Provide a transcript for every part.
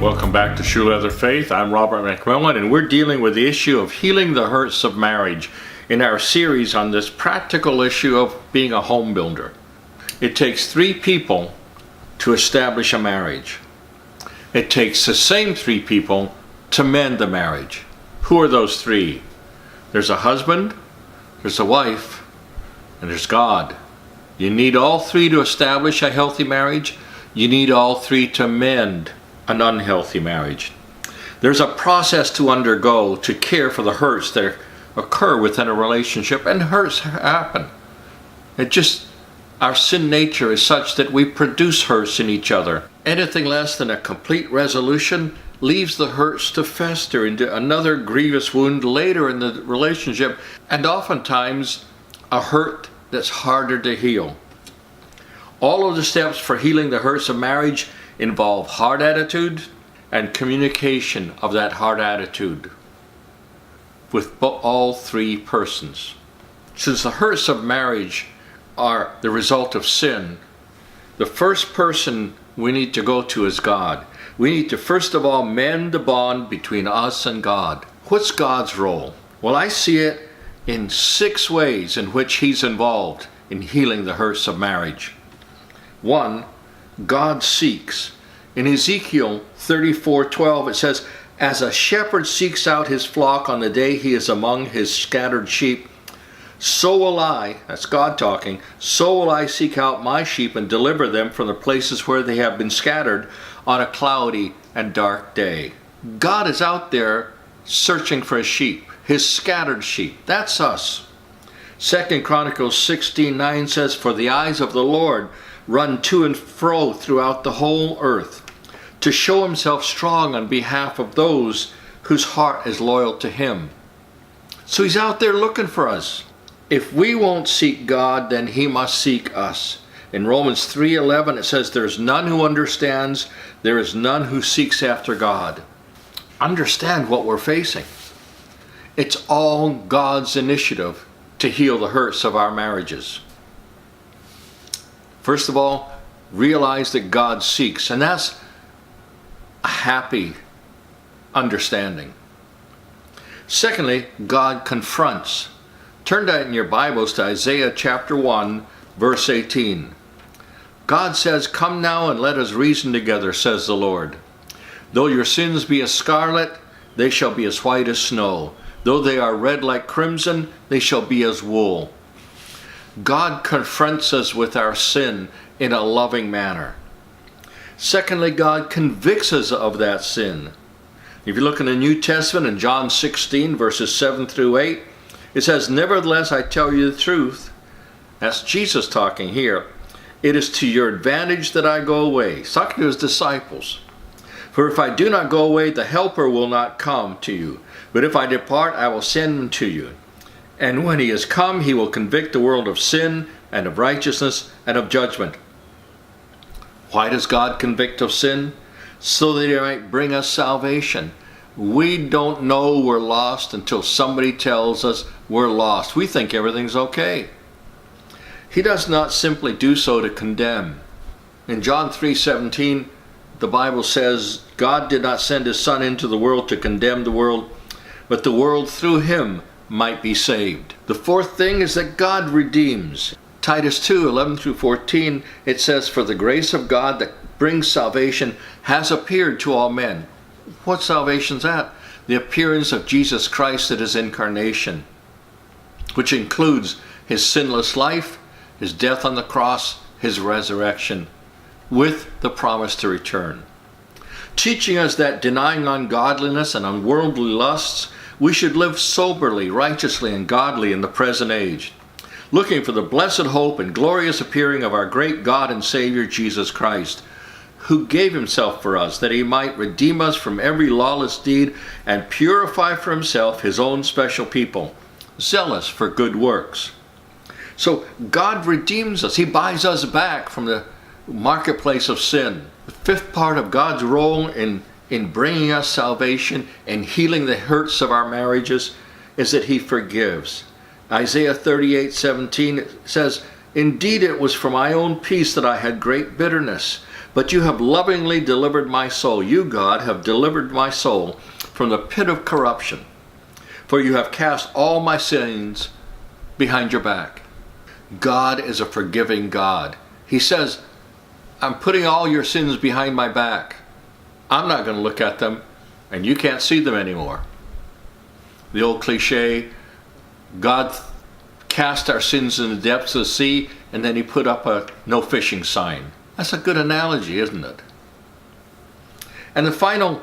Welcome back to Shoe Leather Faith. I'm Robert McMillan, and we're dealing with the issue of healing the hurts of marriage in our series on this practical issue of being a home builder. It takes 3 people to establish a marriage. It takes the same 3 people to mend the marriage. Who are those 3? There's a husband, there's a wife, and there's God. You need all 3 to establish a healthy marriage. You need all 3 to mend an unhealthy marriage. There's a process to undergo to care for the hurts that occur within a relationship, and hurts happen. Our sin nature is such that we produce hurts in each other. Anything less than a complete resolution leaves the hurts to fester into another grievous wound later in the relationship, and oftentimes a hurt that's harder to heal. All of the steps for healing the hurts of marriage involve heart attitude and communication of that heart attitude with all 3 persons. Since the hurts of marriage are the result of sin, the first person we need to go to is God. We need to first of all mend the bond between us and God. What's God's role? Well, I see it in 6 ways in which He's involved in healing the hurts of marriage. 1, God seeks. In Ezekiel 34:12 it says, "As a shepherd seeks out his flock on the day he is among his scattered sheep, so will I," that's God talking, "so will I seek out my sheep and deliver them from the places where they have been scattered on a cloudy and dark day." God is out there searching for his sheep, his scattered sheep. That's us. 2 Chronicles 16:9 says, "For the eyes of the Lord run to and fro throughout the whole earth, to show himself strong on behalf of those whose heart is loyal to him." So he's out there looking for us. If we won't seek God, then he must seek us. In Romans 3:11 it says, "There is none who understands, there is none who seeks after God." Understand what we're facing. It's all God's initiative to heal the hurts of our marriages. First of all, realize that God seeks, and that's a happy understanding. Secondly, God confronts. Turn in your Bibles to Isaiah chapter 1, verse 18. God says, "Come now and let us reason together, says the Lord. Though your sins be as scarlet, they shall be as white as snow. Though they are red like crimson, they shall be as wool." God confronts us with our sin in a loving manner. Secondly, God convicts us of that sin. If you look in the New Testament in John 16, verses 7 through 8, it says, "Nevertheless, I tell you the truth." That's Jesus talking here. "It is to your advantage that I go away." He's talking to his disciples. "For if I do not go away, the Helper will not come to you. But if I depart, I will send him to you. And when he has come, he will convict the world of sin and of righteousness and of judgment." Why does God convict of sin? So that he might bring us salvation. We don't know we're lost until somebody tells us we're lost. We think everything's okay. He does not simply do so to condemn. In John 3:17, the Bible says, "God did not send his Son into the world to condemn the world, but the world through him might be saved." The fourth thing is that God redeems. Titus 2:11 through 14, it says, "For the grace of God that brings salvation has appeared to all men." What salvation's that? The appearance of Jesus Christ at his incarnation, which includes his sinless life, his death on the cross, his resurrection, with the promise to return. Teaching us that denying ungodliness and unworldly lusts, we should live soberly, righteously, and godly in the present age, looking for the blessed hope and glorious appearing of our great God and Savior Jesus Christ, who gave himself for us, that he might redeem us from every lawless deed and purify for himself his own special people, zealous for good works. So God redeems us. He buys us back from the marketplace of sin. The fifth part of God's role in bringing us salvation and healing the hurts of our marriages is that he forgives. Isaiah 38:17 says, "Indeed, it was for my own peace that I had great bitterness, But you have lovingly delivered my soul. You, God, have delivered my soul from the pit of corruption. For you have cast all my sins behind your back. God is a forgiving God. He says, I'm putting all your sins behind my back. I'm not going to look at them, and you can't see them anymore. The old cliche, God cast our sins in the depths of the sea, and then he put up a no fishing sign. That's a good analogy, isn't it? And the final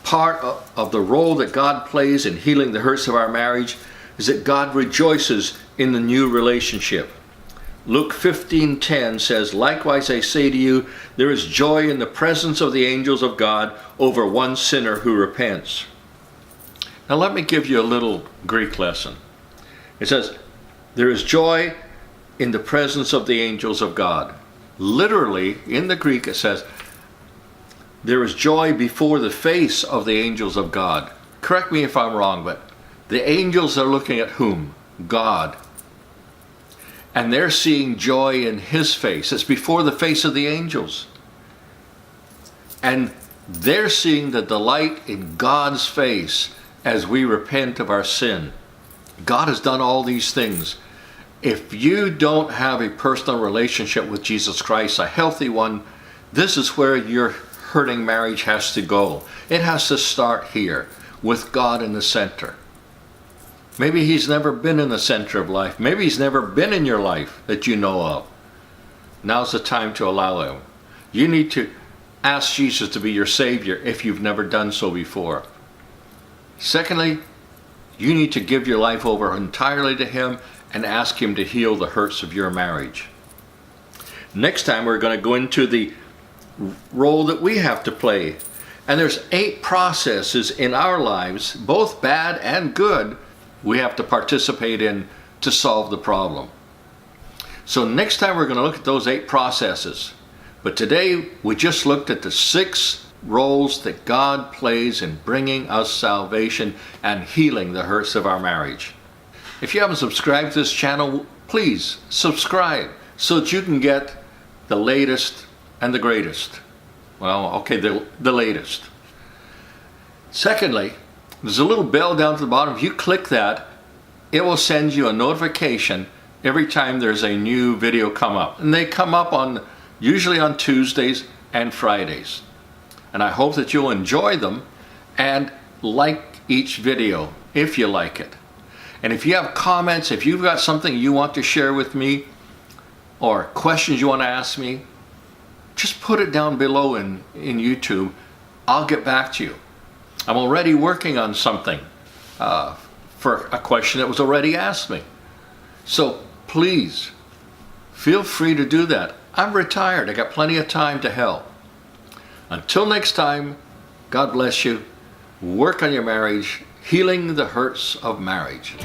part of the role that God plays in healing the hurts of our marriage is that God rejoices in the new relationship. Luke 15:10 says, likewise I say to you, there is joy in the presence of the angels of God over one sinner who repents. Now let me give you a little Greek lesson. It says, there is joy in the presence of the angels of God. Literally, in the Greek it says, there is joy before the face of the angels of God. Correct me if I'm wrong, but the angels are looking at whom? God. And they're seeing joy in his face. It's before the face of the angels. And they're seeing the delight in God's face as we repent of our sin. God has done all these things. If you don't have a personal relationship with Jesus Christ, a healthy one, this is where your hurting marriage has to go. It has to start here, with God in the center. Maybe he's never been in the center of life. Maybe he's never been in your life that you know of. Now's the time to allow him. You need to ask Jesus to be your Savior if you've never done so before. Secondly, you need to give your life over entirely to him and ask him to heal the hurts of your marriage. Next time we're going to go into the role that we have to play. And there's 8 processes in our lives, both bad and good, we have to participate in to solve the problem. So next time we're going to look at those 8 processes. But today we just looked at the 6 roles that God plays in bringing us salvation and healing the hurts of our marriage. If you haven't subscribed to this channel, please subscribe so that you can get the latest and the greatest. Well, okay, the latest. Secondly, there's a little bell down to the bottom. If you click that, it will send you a notification every time there's a new video come up. And they come up usually on Tuesdays and Fridays. And I hope that you'll enjoy them and like each video if you like it. And if you have comments, if you've got something you want to share with me or questions you want to ask me, just put it down below in YouTube. I'll get back to you. I'm already working on something for a question that was already asked me. So please, feel free to do that. I'm retired. I got plenty of time to help. Until next time, God bless you. Work on your marriage, healing the hurts of marriage.